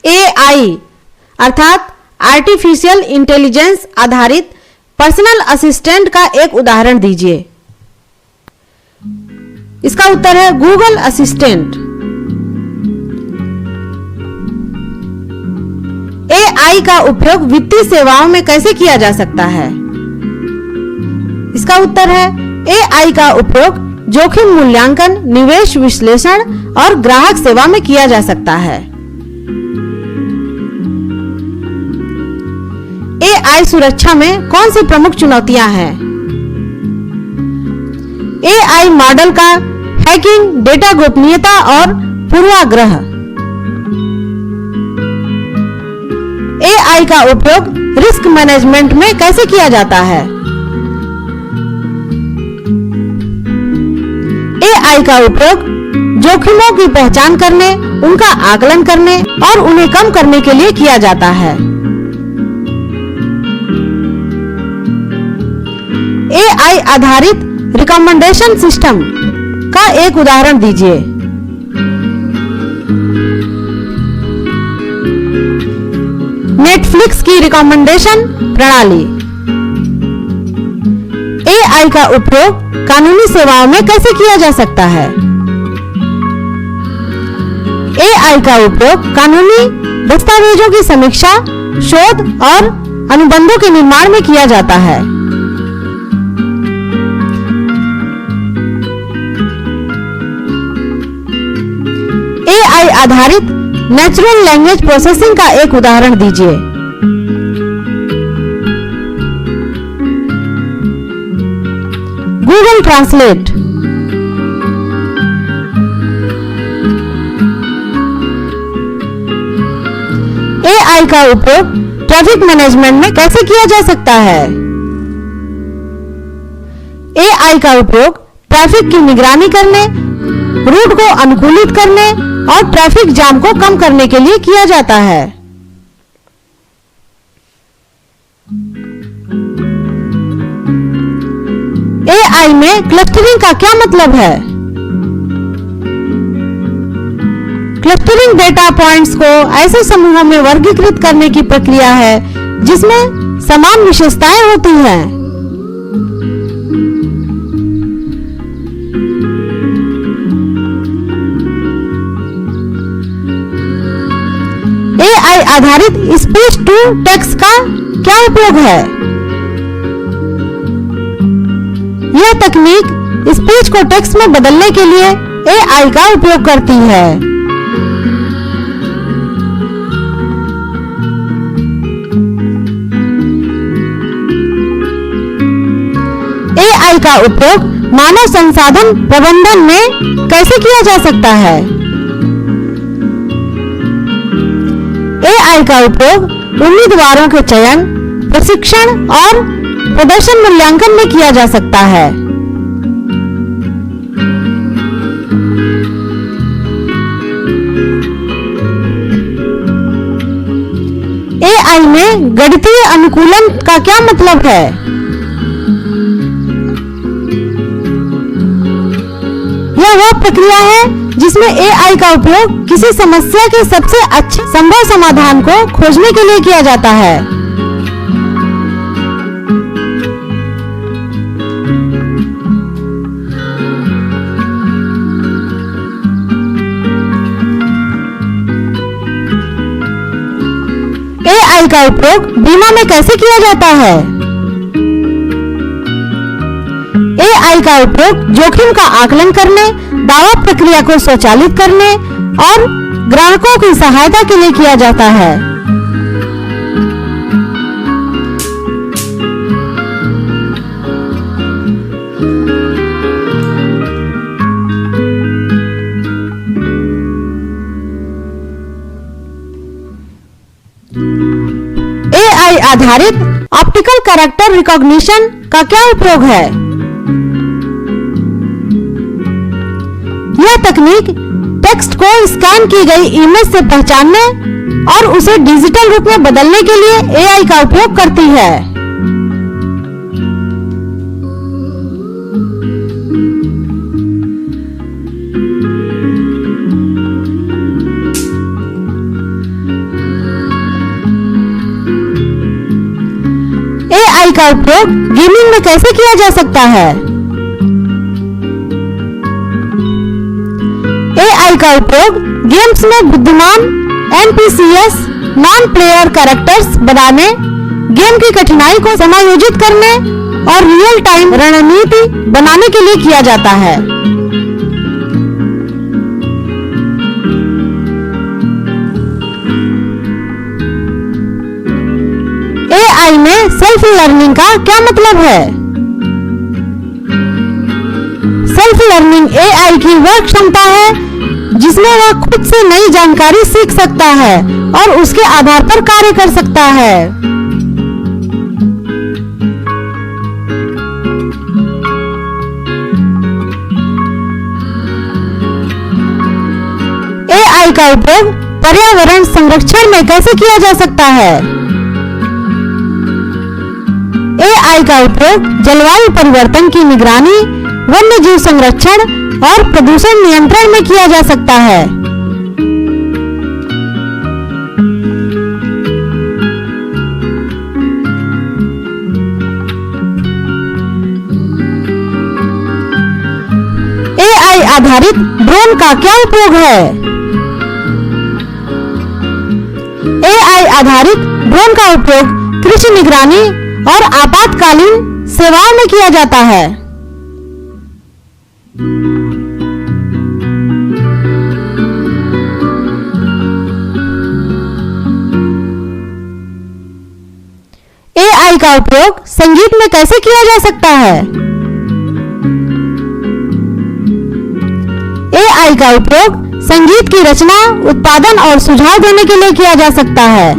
AI अर्थात artificial intelligence आधारित personal assistant का एक उदाहरण दीजिए। इसका उत्तर है गूगल असिस्टेंट। AI का उपयोग वित्तीय सेवाओं में कैसे किया जा सकता है? इसका उत्तर है AI का उपयोग जोखिम मूल्यांकन, निवेश विश्लेषण और ग्राहक सेवा में किया जा सकता है। AI सुरक्षा में कौन सी प्रमुख चुनौतियां हैं? AI मॉडल का हैकिंग, डेटा गोपनीयता और पूर्वाग्रह। AI का उपयोग रिस्क मैनेजमेंट में कैसे किया जाता है? AI का उपयोग जोखिमों की पहचान करने, उनका आकलन करने और उन्हें कम करने के लिए किया जाता है। AI आधारित रिकमेंडेशन सिस्टम का एक उदाहरण दीजिए। नेटफ्लिक्स की रिकमेंडेशन प्रणाली। AI का उपयोग कानूनी सेवाओं में कैसे किया जा सकता है? AI का उपयोग कानूनी दस्तावेजों की समीक्षा, शोध और अनुबंधों के निर्माण में किया जाता है। AI आधारित नेचुरल लैंग्वेज प्रोसेसिंग का एक उदाहरण दीजिए। Google translate. AI का उपयोग ट्रैफिक मैनेजमेंट में कैसे किया जा सकता है? AI का उपयोग ट्रैफिक की निगरानी करने, रूट को अनुकूलित करने और ट्रैफिक जाम को कम करने के लिए किया जाता है। AI में क्लस्टरिंग का क्या मतलब है? क्लस्टरिंग डेटा पॉइंट्स को ऐसे समूहों में वर्गीकृत करने की प्रक्रिया है जिसमें समान विशेषताएं होती हैं। AI आधारित स्पीच टू टेक्स्ट का क्या उपयोग है? यह तकनीक स्पीच को टेक्स्ट में बदलने के लिए AI का उपयोग करती है। AI का उपयोग मानव संसाधन प्रबंधन में कैसे किया जा सकता है? AI का उपयोग उम्मीदवारों के चयन, प्रशिक्षण और प्रदर्शन मूल्यांकन में किया जा सकता है। AI में गणितीय अनुकूलन का क्या मतलब है? यह वह प्रक्रिया है जिसमें AI का उपयोग किसी समस्या के सबसे अच्छे संभव समाधान को खोजने के लिए किया जाता है। AI का उपयोग बीमा में कैसे किया जाता है? AI का उपयोग जोखिम का आकलन करने, दावा प्रक्रिया को स्वचालित करने और ग्राहकों की सहायता के लिए किया जाता है। AI आधारित ऑप्टिकल कैरेक्टर रिकॉग्निशन का क्या उपयोग है? यह तकनीक टेक्स्ट को स्कैन की गई इमेज से पहचानने और उसे डिजिटल रूप में बदलने के लिए AI का उपयोग करती है। उपयोग गेमिंग में कैसे किया जा सकता है? AI का उपयोग गेम्स में बुद्धिमान NPCs नॉन प्लेयर कैरेक्टर्स बनाने, गेम की कठिनाई को समायोजित करने और रियल टाइम रणनीति बनाने के लिए किया जाता है। AI में सेल्फ लर्निंग का क्या मतलब है? सेल्फ लर्निंग AI की वह क्षमता है जिसमें वह खुद से नई जानकारी सीख सकता है और उसके आधार पर कार्य कर सकता है। AI का उपयोग पर्यावरण संरक्षण में कैसे किया जा सकता है? AI का उपयोग जलवायु परिवर्तन की निगरानी, वन्यजीव संरक्षण और प्रदूषण नियंत्रण में किया जा सकता है। AI आधारित ड्रोन का क्या उपयोग है? AI आधारित ड्रोन का उपयोग कृषि निगरानी और आपातकालीन सेवाओं में किया जाता है। AI का उपयोग संगीत में कैसे किया जा सकता है? AI का उपयोग संगीत की रचना, उत्पादन और सुझाव देने के लिए किया जा सकता है।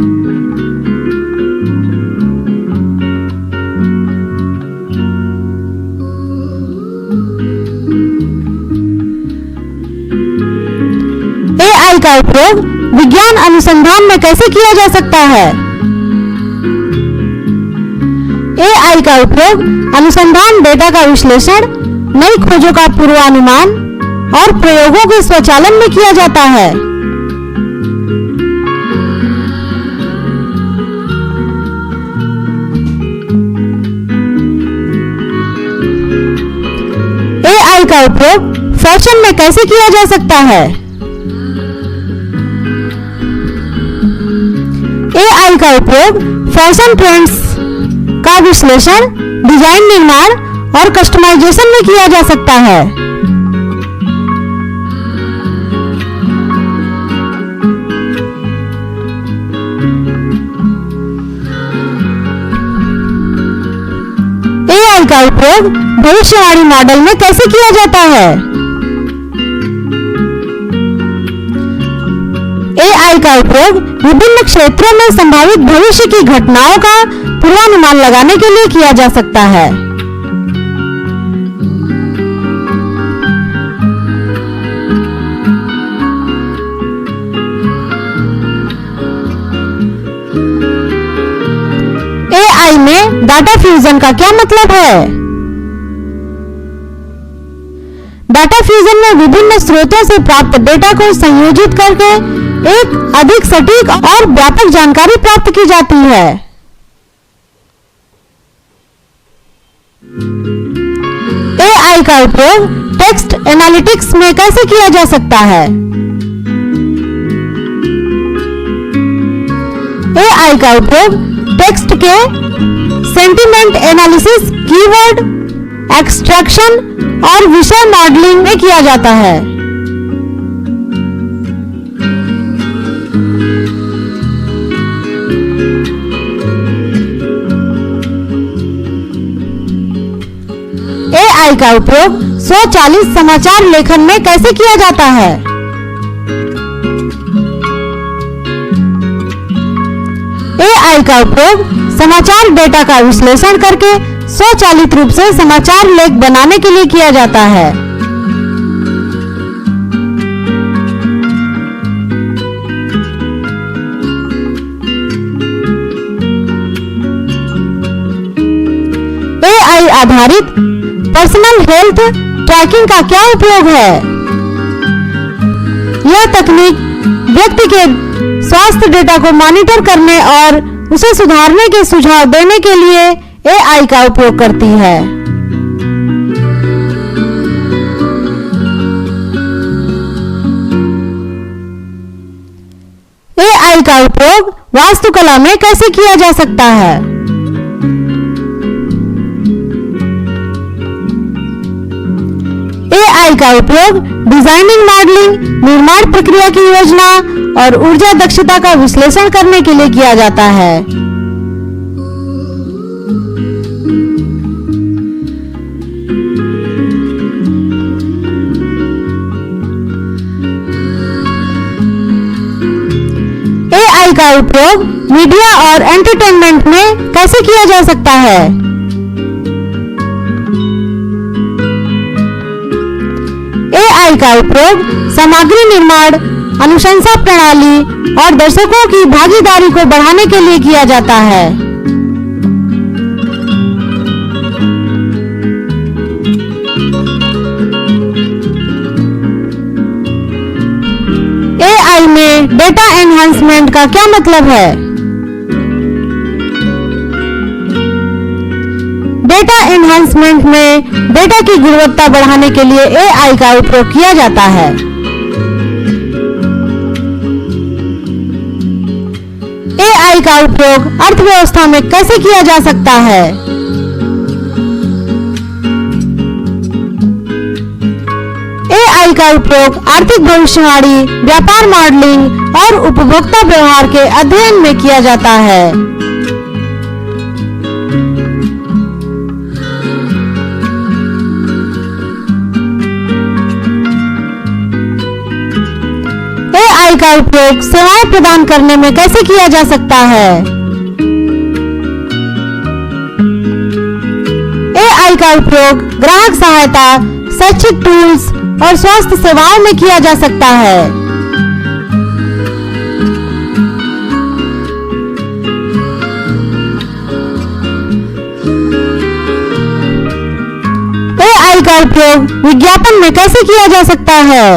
AI का उपयोग विज्ञान अनुसंधान में कैसे किया जा सकता है? AI का उपयोग अनुसंधान डेटा का विश्लेषण, नई खोजों का पूर्वानुमान और प्रयोगों के स्वचालन में किया जाता है। AI का उपयोग फैशन में कैसे किया जा सकता है? AI का उपयोग फैशन ट्रेंड्स का विश्लेषण, डिजाइन निर्माण और कस्टमाइजेशन में किया जा सकता है। AI का उपयोग भविष्यवाणी मॉडल में कैसे किया जाता है? AI का उपयोग विभिन्न क्षेत्रों में संभावित भविष्य की घटनाओं का पूर्वानुमान लगाने के लिए किया जा सकता है। AI में डाटा फ्यूजन का क्या मतलब है? डाटा फ्यूजन में विभिन्न स्रोतों से प्राप्त डेटा को संयोजित करके एक अधिक सटीक और व्यापक जानकारी प्राप्त की जाती है। AI का उपयोग टेक्स्ट एनालिटिक्स में कैसे किया जा सकता है? AI का उपयोग टेक्स्ट के सेंटीमेंट एनालिसिस, कीवर्ड एक्सट्रैक्शन और विषय मॉडलिंग में किया जाता है। AI का उपयोग स्वचालित समाचार लेखन में कैसे किया जाता है? AI का उपयोग समाचार डेटा का विश्लेषण करके स्वचालित रूप से समाचार लेख बनाने के लिए किया जाता है। AI आधारित पर्सनल हेल्थ ट्रैकिंग का क्या उपयोग है? यह तकनीक व्यक्ति के स्वास्थ्य डेटा को मॉनिटर करने और उसे सुधारने के सुझाव देने के लिए AI का उपयोग करती है। AI का उपयोग वास्तुकला में कैसे किया जा सकता है? AI का उपयोग डिजाइनिंग, मॉडलिंग, निर्माण प्रक्रिया की योजना और ऊर्जा दक्षता का विश्लेषण करने के लिए किया जाता है। AI का उपयोग मीडिया और एंटरटेनमेंट में कैसे किया जा सकता है? AI का उपयोग सामग्री निर्माण, अनुशंसा प्रणाली और दर्शकों की भागीदारी को बढ़ाने के लिए किया जाता है। AI में डेटा एनहांसमेंट का क्या मतलब है? डेटा एनहांसमेंट में डेटा की गुणवत्ता बढ़ाने के लिए AI का उपयोग किया जाता है। AI का उपयोग अर्थव्यवस्था में कैसे किया जा सकता है? AI का उपयोग आर्थिक भविष्यवाणी, व्यापार मॉडलिंग और उपभोक्ता व्यवहार के अध्ययन में किया जाता है। AI का उपयोग सेवाएं प्रदान करने में कैसे किया जा सकता है? AI का उपयोग ग्राहक सहायता, शैक्षिक टूल्स और स्वास्थ्य सेवाओं में किया जा सकता है। AI का उपयोग विज्ञापन में कैसे किया जा सकता है?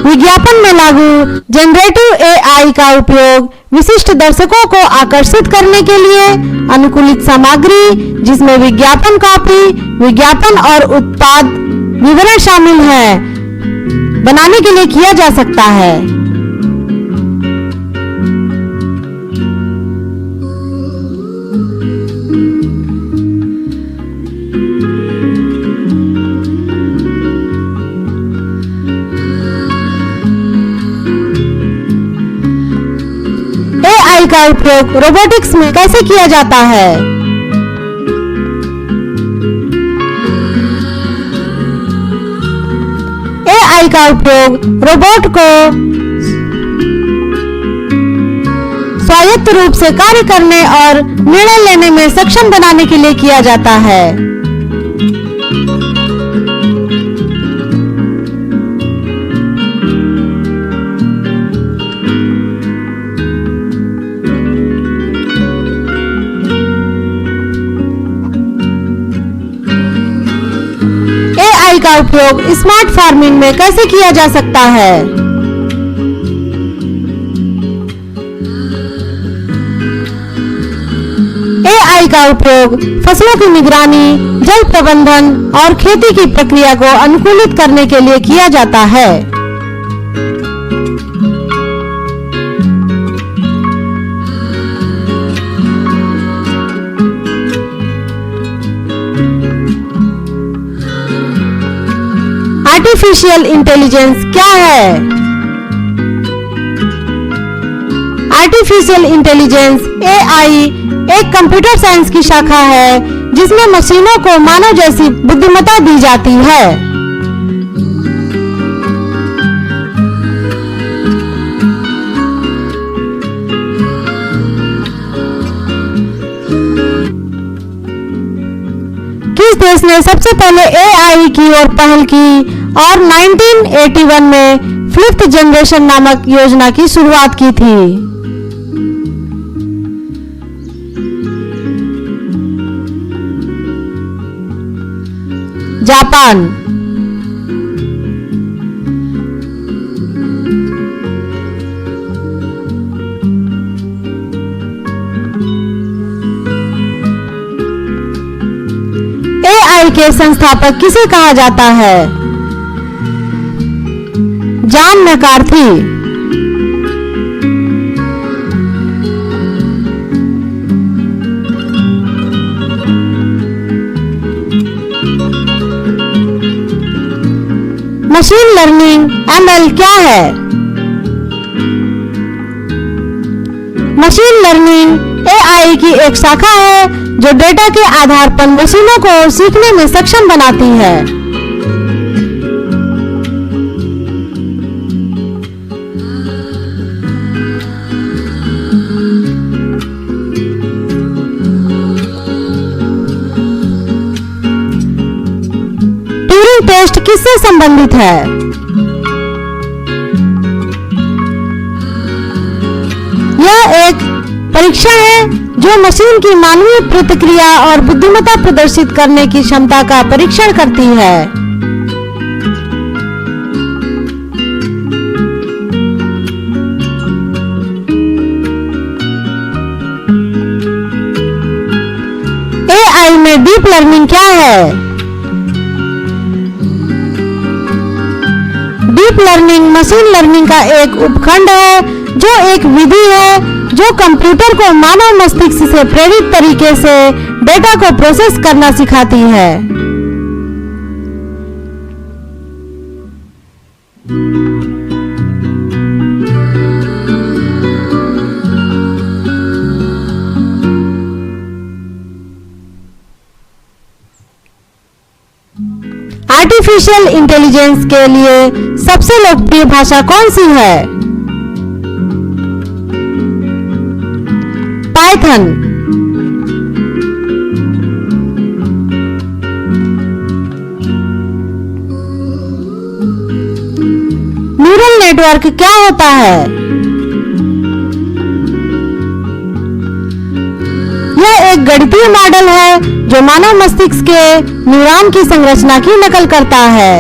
विज्ञापन में लागू जनरेटिव AI का उपयोग विशिष्ट दर्शकों को आकर्षित करने के लिए अनुकूलित सामग्री, जिसमें विज्ञापन कॉपी, विज्ञापन और उत्पाद विवरण शामिल है, बनाने के लिए किया जा सकता है। AI का उपयोग रोबोटिक्स में कैसे किया जाता है? AI का उपयोग रोबोट को स्वायत्त रूप से कार्य करने और निर्णय लेने में सक्षम बनाने के लिए किया जाता है। AI का उपयोग स्मार्ट फार्मिंग में कैसे किया जा सकता है? AI का उपयोग फसलों की निगरानी, जल प्रबंधन और खेती की प्रक्रिया को अनुकूलित करने के लिए किया जाता है। आर्टिफिशियल इंटेलिजेंस क्या है? आर्टिफिशियल इंटेलिजेंस AI एक कंप्यूटर साइंस की शाखा है जिसमें मशीनों को मानव जैसी बुद्धिमत्ता दी जाती है। किस देश ने सबसे पहले AI की ओर पहल की और 1981 में फिफ्थ जनरेशन नामक योजना की शुरुआत की थी? जापान। AI के संस्थापक किसे कहा जाता है? John McCarthy. Machine learning ML क्या है? मशीन लर्निंग AI की एक शाखा है जो डेटा के आधार पर मशीनों को सीखने में सक्षम बनाती है। ट्यूरिंग टेस्ट किससे संबंधित है? यह एक परीक्षण है जो मशीन की मानवीय प्रतिक्रिया और बुद्धिमत्ता प्रदर्शित करने की क्षमता का परीक्षण करती है। AI में डीप लर्निंग क्या है? डीप लर्निंग मशीन लर्निंग का एक उपखंड है जो एक विधि है जो कंप्यूटर को मानव मस्तिष्क से प्रेरित तरीके से डेटा को प्रोसेस करना सिखाती है। आर्टिफिशियल इंटेलिजेंस के लिए सबसे लोकप्रिय भाषा कौन सी है? पाइथन। न्यूरल नेटवर्क क्या होता है? यह एक गणितीय मॉडल है जो मानव मस्तिष्क के न्यूरॉन की संरचना की नकल करता है।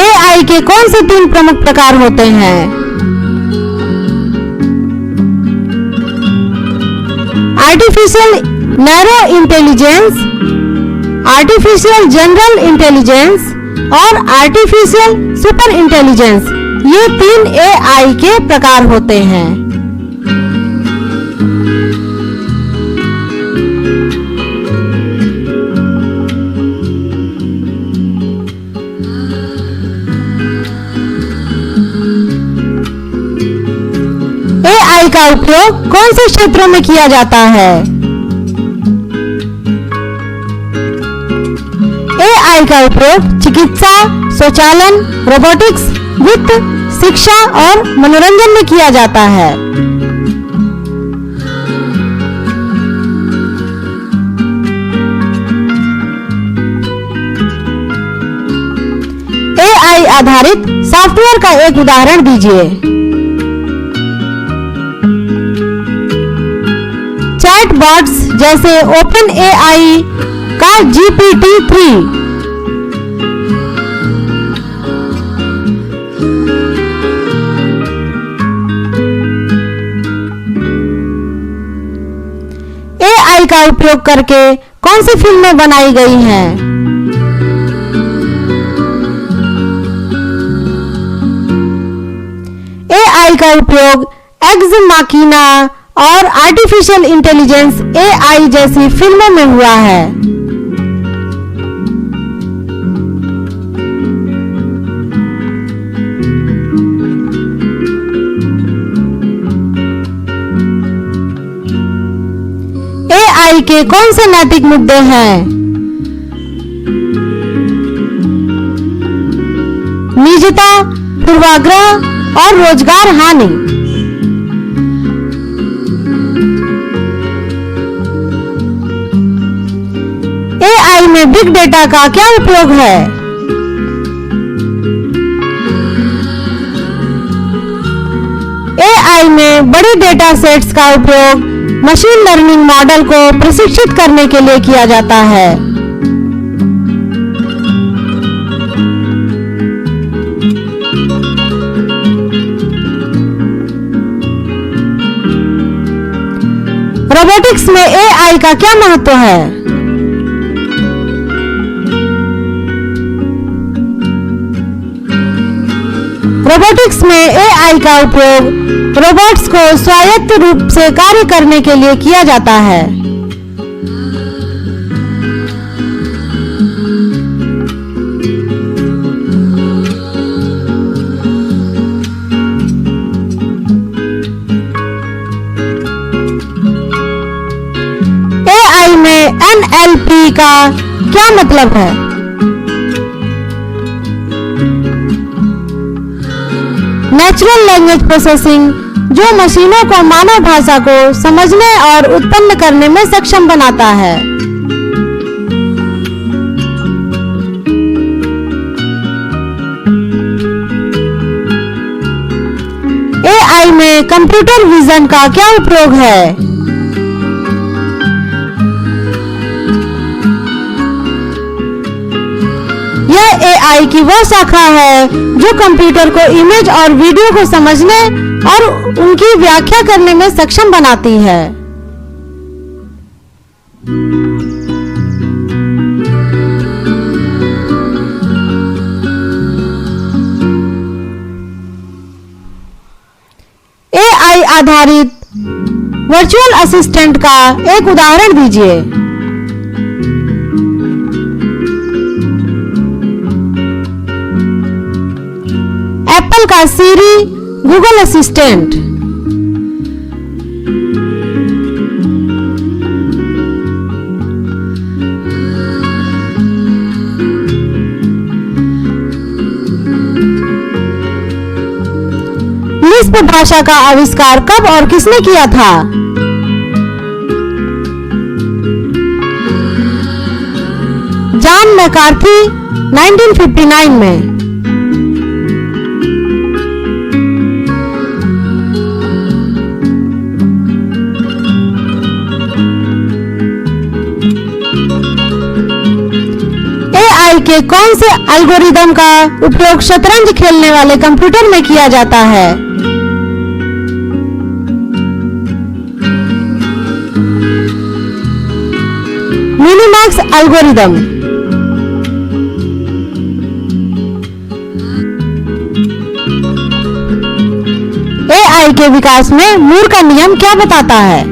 AI के कौन से 3 प्रमुख प्रकार होते हैं? Artificial narrow intelligence, artificial general intelligence और आर्टिफिशियल सुपर इंटेलिजेंस, ये 3 AI के प्रकार होते हैं। AI का उपयोग कौन से क्षेत्रों में किया जाता है? AI का उपयोग चिकित्सा, स्वचालन, रोबोटिक्स, वित्त, शिक्षा और मनोरंजन में किया जाता है। AI आधारित सॉफ्टवेयर का एक उदाहरण दीजिए। चैटबॉट्स जैसे OpenAI का GPT-3, AI का उपयोग करके कौन सी फिल्में बनाई गई हैं? AI का उपयोग एग्ज माकिना और आर्टिफिशियल इंटेलिजेंस AI जैसी फिल्मों में हुआ है। AI के कौन से नैतिक मुद्दे हैं? निजता, पूर्वाग्रह और रोजगार हानि। AI में बिग डेटा का क्या उपयोग है? AI में बड़े डेटा सेट्स का उपयोग मशीन लर्निंग मॉडल को प्रशिक्षित करने के लिए किया जाता है। रोबोटिक्स में AI का क्या महत्व है? रोबोटिक्स में AI का उपयोग रोबोट्स को स्वायत्त रूप से कार्य करने के लिए किया जाता है। AI में NLP का क्या मतलब है? नेचुरल लैंग्वेज प्रोसेसिंग, जो मशीनों को मानव भाषा को समझने और उत्पन्न करने में सक्षम बनाता है। AI में कंप्यूटर विजन का क्या उपयोग है? यह AI की वह शाखा है जो कंप्यूटर को इमेज और वीडियो को समझने और उनकी व्याख्या करने में सक्षम बनाती है। AI आधारित वर्चुअल असिस्टेंट का एक उदाहरण दीजिए। एप्पल का सीरी, गूगल असिस्टेंट। लिस्प भाषा का आविष्कार कब और किसने किया था? जॉन मैकार्थी 1959 में। AI के कौन से एल्गोरिदम का उपयोग शतरंज खेलने वाले कंप्यूटर में किया जाता है? Minimax algorithm. AI के विकास में मूर का नियम क्या बताता है?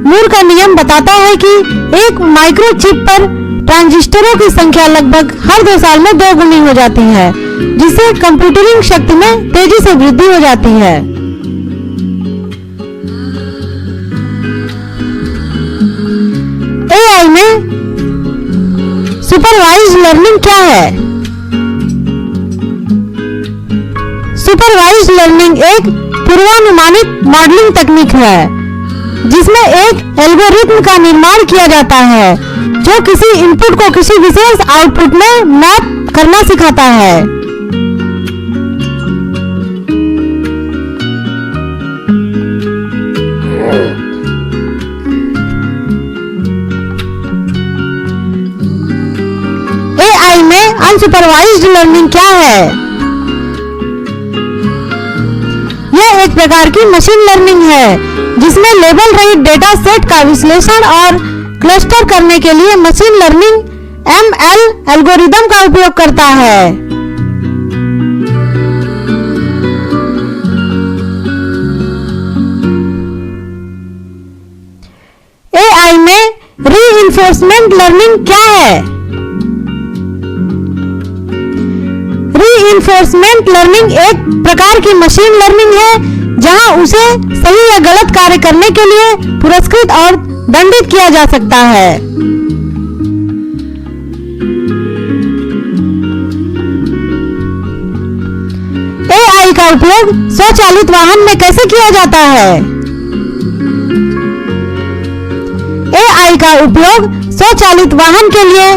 मूर का नियम बताता है कि एक माइक्रोचिप पर ट्रांजिस्टरों की संख्या लगभग हर 2 साल में 2 गुनी हो जाती है, जिससे कंप्यूटिंग शक्ति में तेजी से वृद्धि हो जाती है। AI में सुपरवाइज्ड लर्निंग क्या है? सुपरवाइज्ड लर्निंग एक पूर्वानुमानित मॉडलिंग तकनीक है जिसमें एक एल्गोरिथ्म का निर्माण किया जाता है जो किसी इनपुट को किसी विशेष आउटपुट में मैप करना सिखाता है। AI में अनसुपरवाइज्ड लर्निंग क्या है? यह एक प्रकार की मशीन लर्निंग है जिसमें लेबल रहित डेटा सेट का विश्लेषण और क्लस्टर करने के लिए मशीन लर्निंग ML एल्गोरिदम का उपयोग करता है। AI में रीइंफोर्समेंट लर्निंग क्या है? रीइंफोर्समेंट लर्निंग एक प्रकार की मशीन लर्निंग है जहां उसे सही या गलत कार्य करने के लिए पुरस्कृत और दंडित किया जा सकता है। AI का उपयोग स्वचालित वाहन में कैसे किया जाता है? AI का उपयोग स्वचालित वाहन के लिए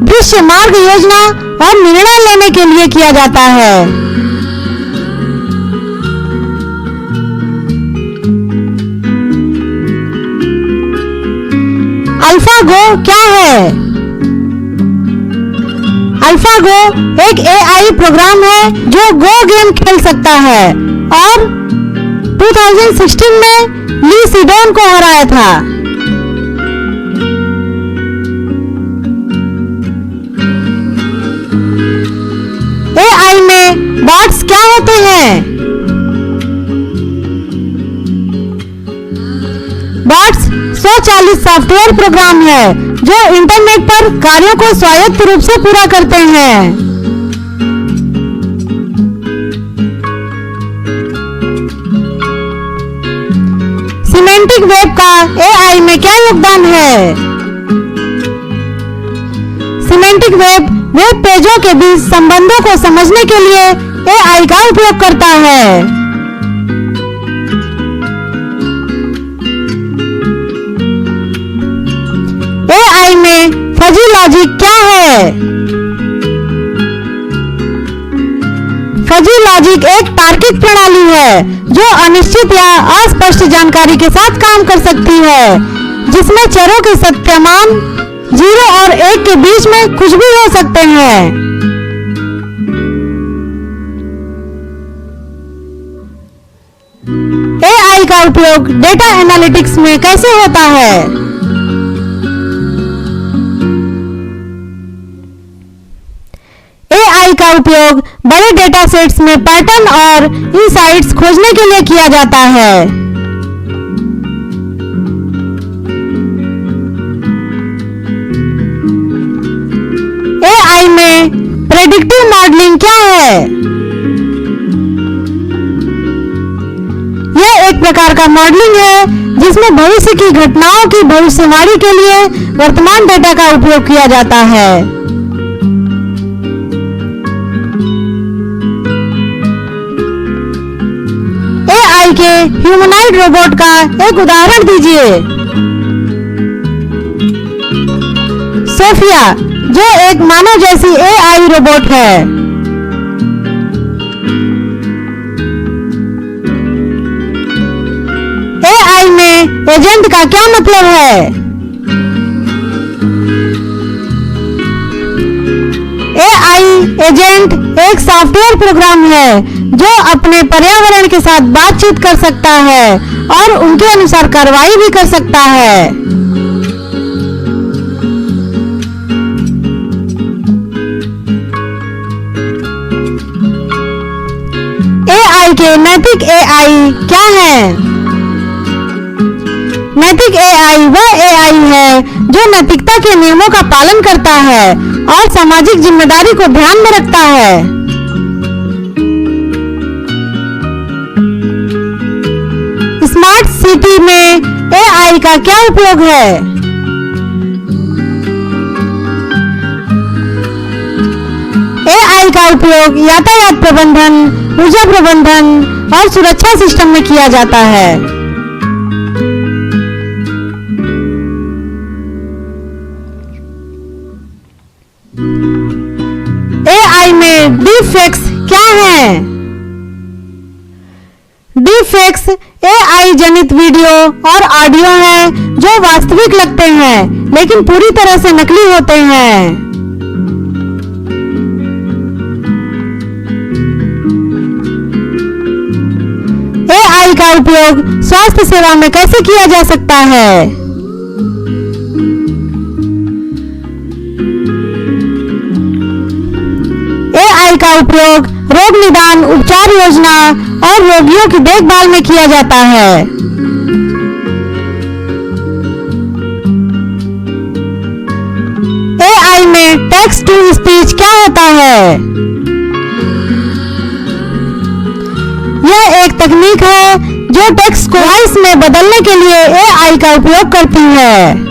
दृश्य मार्ग योजना और निर्णय लेने के लिए किया जाता है। अल्फागो क्या है? अल्फागो एक AI प्रोग्राम है जो गो गेम खेल सकता है और 2016 में ली सीडोन को हराया था। एआई में बॉट्स क्या होते हैं? बॉट्स स्वचालित सॉफ्टवेयर प्रोग्राम है जो इंटरनेट पर कार्यों को स्वायत्त रूप से पूरा करते हैं। सिमेंटिक वेब का एआई में क्या योगदान है? सिमेंटिक वेब पेजों के बीच संबंधों को समझने के लिए एआई का उपयोग करता है। एआई में फजी लॉजिक क्या है? फजी लॉजिक एक तार्किक प्रणाली है जो अनिश्चित या अस्पष्ट जानकारी के साथ काम कर सकती है, जिसमें चरों के सत्य मान 0 और 1 के बीच में कुछ भी हो सकते हैं। एआई का उपयोग डेटा एनालिटिक्स में कैसे होता है? एआई का उपयोग बड़े डेटा सेट्स में पैटर्न और इनसाइट्स खोजने के लिए किया जाता है। एआई में प्रेडिक्टिव मॉडलिंग क्या है? यह एक प्रकार का मॉडलिंग है जिसमें भविष्य की घटनाओं की भविष्यवाणी के लिए वर्तमान डेटा का उपयोग किया जाता है। एआई के ह्यूमनॉइड रोबोट का एक उदाहरण दीजिए। सोफिया, जो एक मानव जैसी एआई रोबोट है। एआई में एजेंट का क्या मतलब है? एआई एजेंट एक सॉफ्टवेयर प्रोग्राम है जो अपने पर्यावरण के साथ बातचीत कर सकता है और उनके अनुसार कार्रवाई भी कर सकता है। एआई के नैतिक एआई क्या है? नैतिक एआई वह एआई है जो नैतिकता के नियमों का पालन करता है और सामाजिक जिम्मेदारी को ध्यान में रखता है। स्मार्ट सिटी में एआई का क्या उपयोग है? एआई का उपयोग यातायात प्रबंधन, ऊर्जा प्रबंधन और सुरक्षा सिस्टम में किया जाता है। एआई में डीफेक्ट्स क्या है? डीफेक्ट्स एआई जनित वीडियो और ऑडियो हैं जो वास्तविक लगते हैं लेकिन पूरी तरह से नकली होते हैं। एआई का उपयोग स्वास्थ्य सेवा में कैसे किया जा सकता है? एआई का उपयोग रोग निदान, उपचार योजना और रोगियों की देखभाल में किया जाता है। एआई में टेक्स्ट टू स्पीच क्या होता है? यह एक तकनीक है जो टेक्स्ट को वॉइस में बदलने के लिए एआई का उपयोग करती है।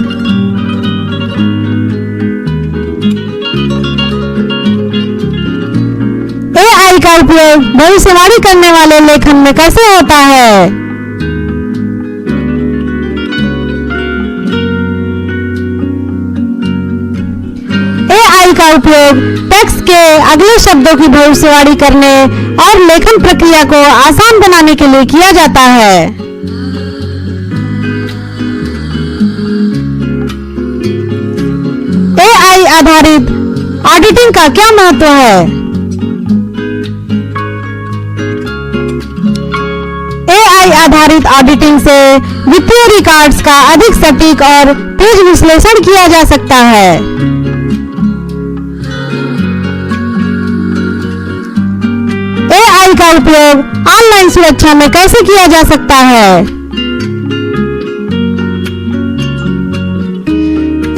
एआई का उपयोग भविष्यवाणी करने वाले लेखन में कैसे होता है? एआई का उपयोग टेक्स्ट के अगले शब्दों की भविष्यवाणी करने और लेखन प्रक्रिया को आसान बनाने के लिए किया जाता है। एआई आधारित ऑडिटिंग का क्या महत्व है? एआई आधारित ऑडिटिंग से वित्तीय रिकॉर्ड्स का अधिक सटीक और तेज विश्लेषण किया जा सकता है। AI का उपयोग ऑनलाइन सुरक्षा में कैसे किया जा सकता है?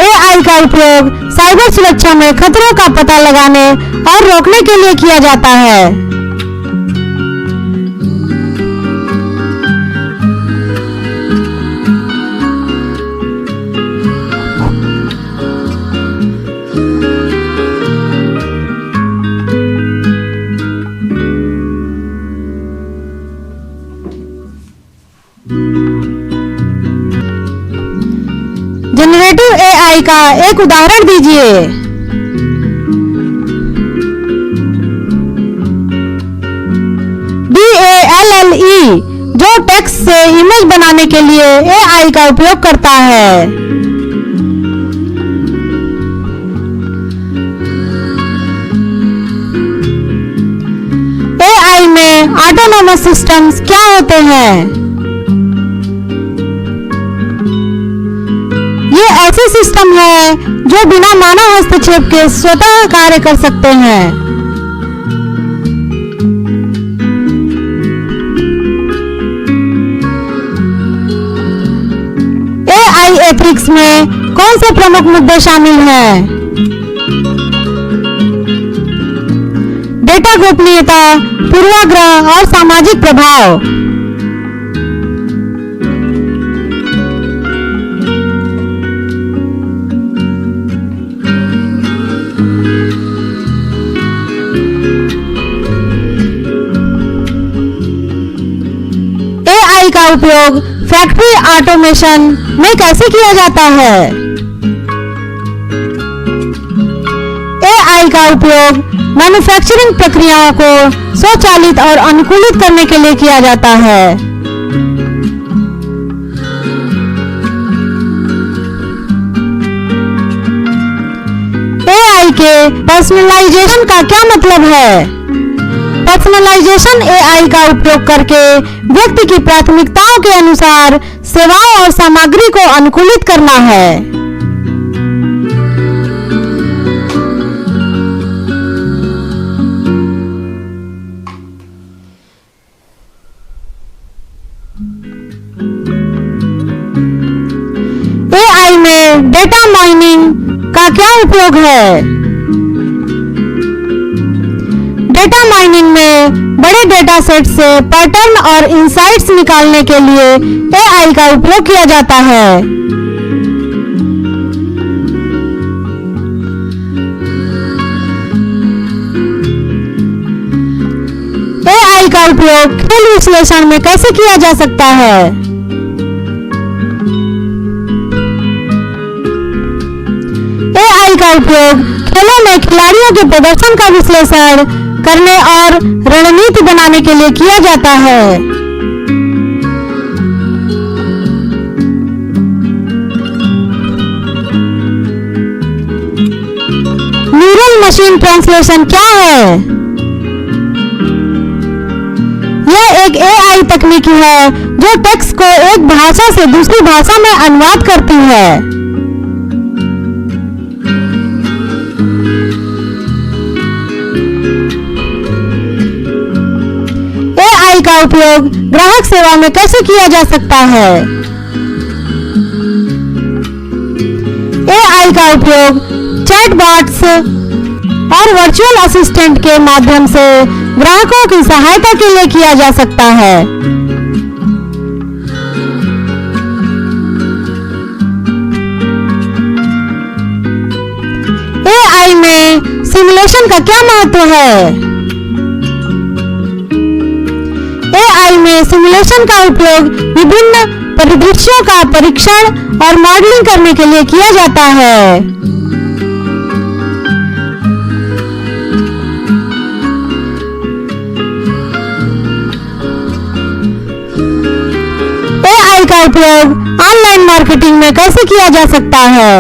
AI का उपयोग साइबर सुरक्षा में खतरों का पता लगाने और रोकने के लिए किया जाता है। जनरेटिव AI का एक उदाहरण दीजिए। DALL-E जो टेक्स्ट से इमेज बनाने के लिए AI का उपयोग करता है। AI में ऑटोनोमस सिस्टम्स क्या होते हैं? ये ऐसे सिस्टम है जो बिना मानव हस्तक्षेप के स्वतः कार्य कर सकते हैं। AI एथिक्स में कौन से प्रमुख मुद्दे शामिल हैं? डेटा गोपनीयता, पूर्वाग्रह और सामाजिक प्रभाव। AI का उपयोग फैक्ट्री ऑटोमेशन में कैसे किया जाता है? AI का उपयोग मैन्युफैक्चरिंग प्रक्रियाओं को स्वचालित और अनुकूलित करने के लिए किया जाता है। AI के पर्सनलाइजेशन का क्या मतलब है? पर्सनलाइजेशन AI का उपयोग करके व्यक्ति की प्राथमिकताओं के अनुसार सेवाओं और सामग्री को अनुकूलित करना है। AI में डेटा माइनिंग का क्या उपयोग है? डेटा माइनिंग में बड़े डेटा सेट से पैटर्न और इंसाइट्स निकालने के लिए AI का उपयोग किया जाता है। AI का उपयोग खेल विश्लेषण में कैसे किया जा सकता है? AI का उपयोग खेलों में खिलाड़ियों के प्रदर्शन का विश्लेषण करने और रणनीति बनाने के लिए किया जाता है। न्यूरल मशीन ट्रांसलेशन क्या है? यह एक AI तकनीकी है जो टेक्स्ट को एक भाषा से दूसरी भाषा में अनुवाद करती है। AI का उपयोग ग्राहक सेवा में कैसे किया जा सकता है? AI का उपयोग चैटबॉट्स और वर्चुअल असिस्टेंट के माध्यम से ग्राहकों की सहायता के लिए किया जा सकता है। AI में सिमुलेशन का क्या महत्व है? AI में सिमुलेशन का उपयोग विभिन्न परिदृश्यों का परीक्षण और मॉडलिंग करने के लिए किया जाता है। AI का उपयोग ऑनलाइन मार्केटिंग में कैसे किया जा सकता है?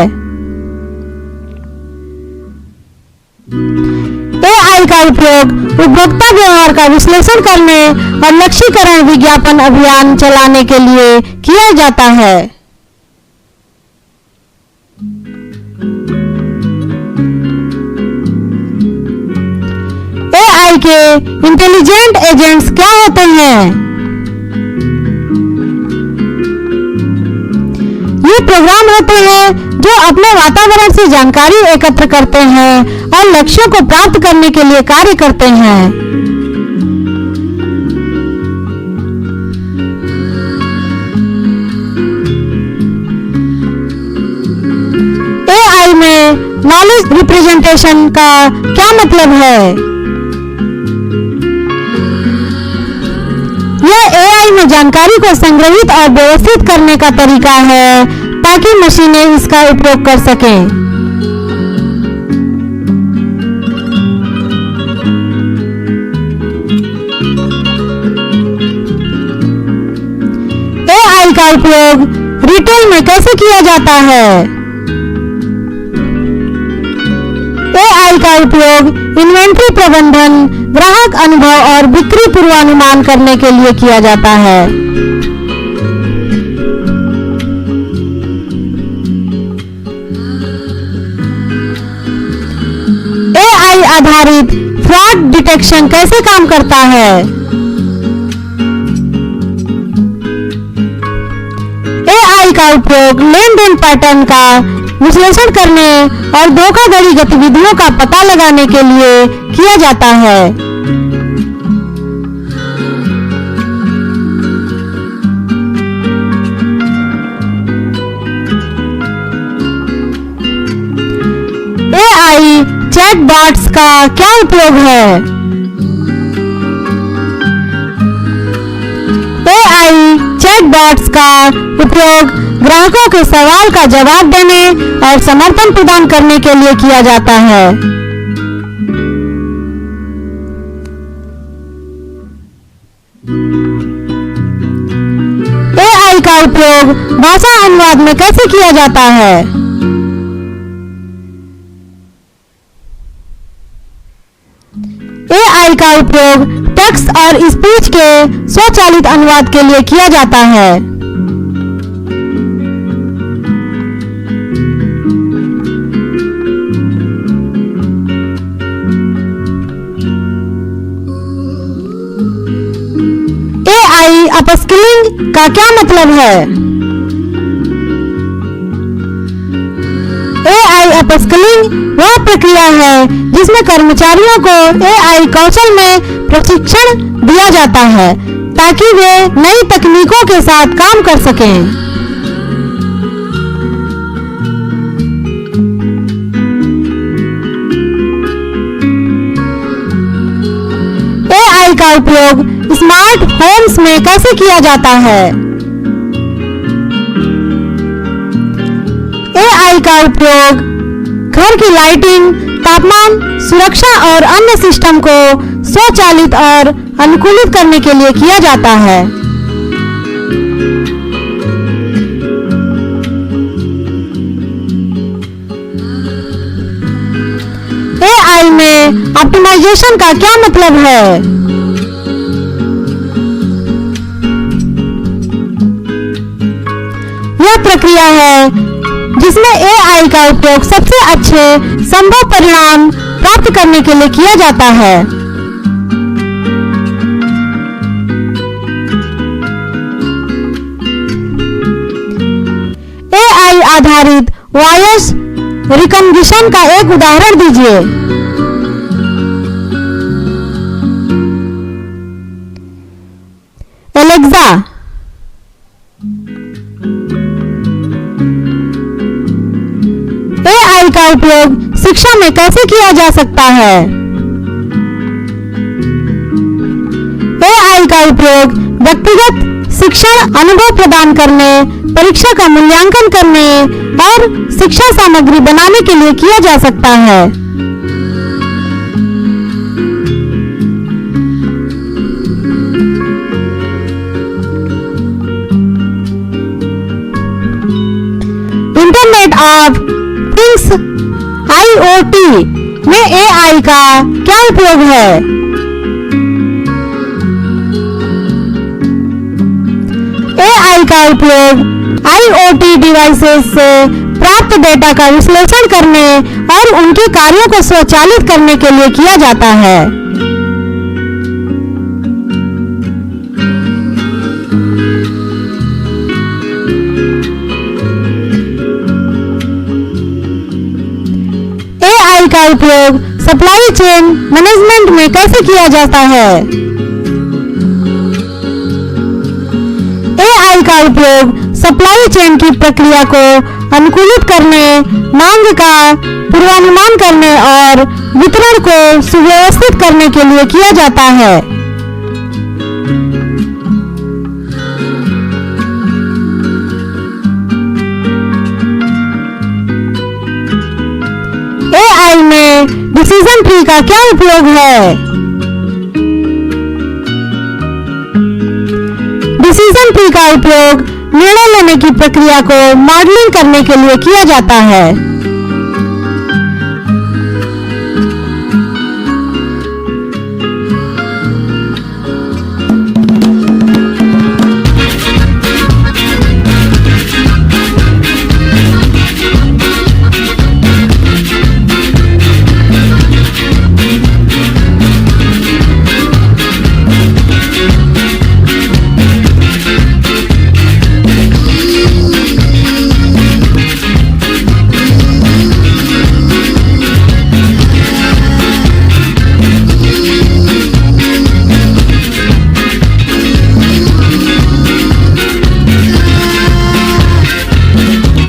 AI का उपयोग उपभोक्ता व्यवहार का विश्लेषण करने और लक्ष्यीकरण विज्ञापन अभियान चलाने के लिए किया जाता है। एआई के इंटेलिजेंट एजेंट्स क्या होते हैं? ये प्रोग्राम होते हैं जो अपने वातावरण से जानकारी एकत्र करते हैं और लक्ष्यों को प्राप्त करने के लिए कार्य करते हैं। एआई में नॉलेज रिप्रेजेंटेशन का क्या मतलब है? यह एआई में जानकारी को संग्रहित और व्यवस्थित करने का तरीका है ताकि मशीनें इसका उपयोग कर सकें। एआई का उपयोग रिटेल में कैसे किया जाता है? एआई का उपयोग इन्वेंट्री प्रबंधन, ग्राहक अनुभव और बिक्री पूर्वानुमान करने के लिए किया जाता है। एआई आधारित फ्रॉड डिटेक्शन कैसे काम करता है? एआई का उपयोग लेन-देन पैटर्न का विश्लेषण करने और धोखाधड़ी गतिविधियों का पता लगाने के लिए किया जाता है। एआई चैटबॉट्स का क्या उपयोग है? एआई चैटबॉट्स का उपयोग ग्राहकों के सवाल का जवाब देने और समर्थन प्रदान करने के लिए किया जाता है। एआई का उपयोग भाषा अनुवाद में कैसे किया जाता है? एआई का उपयोग टेक्स्ट और स्पीच के स्वचालित अनुवाद के लिए किया जाता है। एआई अपस्किलिंग का क्या मतलब है? एआई अपस्किलिंग वह प्रक्रिया है जिसमें कर्मचारियों को एआई कौशल में प्रशिक्षण दिया जाता है ताकि वे नई तकनीकों के साथ काम कर सकें। एआई का उपयोग स्मार्ट होम्स में कैसे किया जाता है? एआई का उपयोग घर की लाइटिंग, तापमान, सुरक्षा और अन्य सिस्टम को स्वचालित और अनुकूलित करने के लिए किया जाता है। एआई में ऑप्टिमाइजेशन का क्या मतलब है? यह प्रक्रिया है जिसमें एआई का उपयोग सबसे अच्छे संभव परिणाम प्राप्त करने के लिए किया जाता है। एआई आधारित वॉइस रिकॉग्निशन का एक उदाहरण दीजिए। एलेक्सा, एआई का उपयोग शिक्षा में कैसे किया जा सकता है? एआई का उपयोग व्यक्तिगत शिक्षण अनुभव प्रदान करने, परीक्षा का मूल्यांकन करने और शिक्षा सामग्री बनाने के लिए किया जा सकता है। इंटरनेट ऑफ थिंग्स (IoT) में AI का क्या उपयोग है? AI का उपयोग IoT डिवाइसेस से प्राप्त डेटा का विश्लेषण करने और उनके कार्यों को स्वचालित करने के लिए किया जाता है। AI का उपयोग सप्लाई चेन मैनेजमेंट में कैसे किया जाता है? AI का उपयोग सप्लाई चेन की प्रक्रिया को अनुकूलित करने, मांग का पूर्वानुमान करने और वितरण को सुव्यवस्थित करने के लिए किया जाता है। AI में डिसीजन ट्री का क्या उपयोग है? डिसीजन ट्री का उपयोग निर्णय लेने की प्रक्रिया को मॉडलिंग करने के लिए किया जाता है।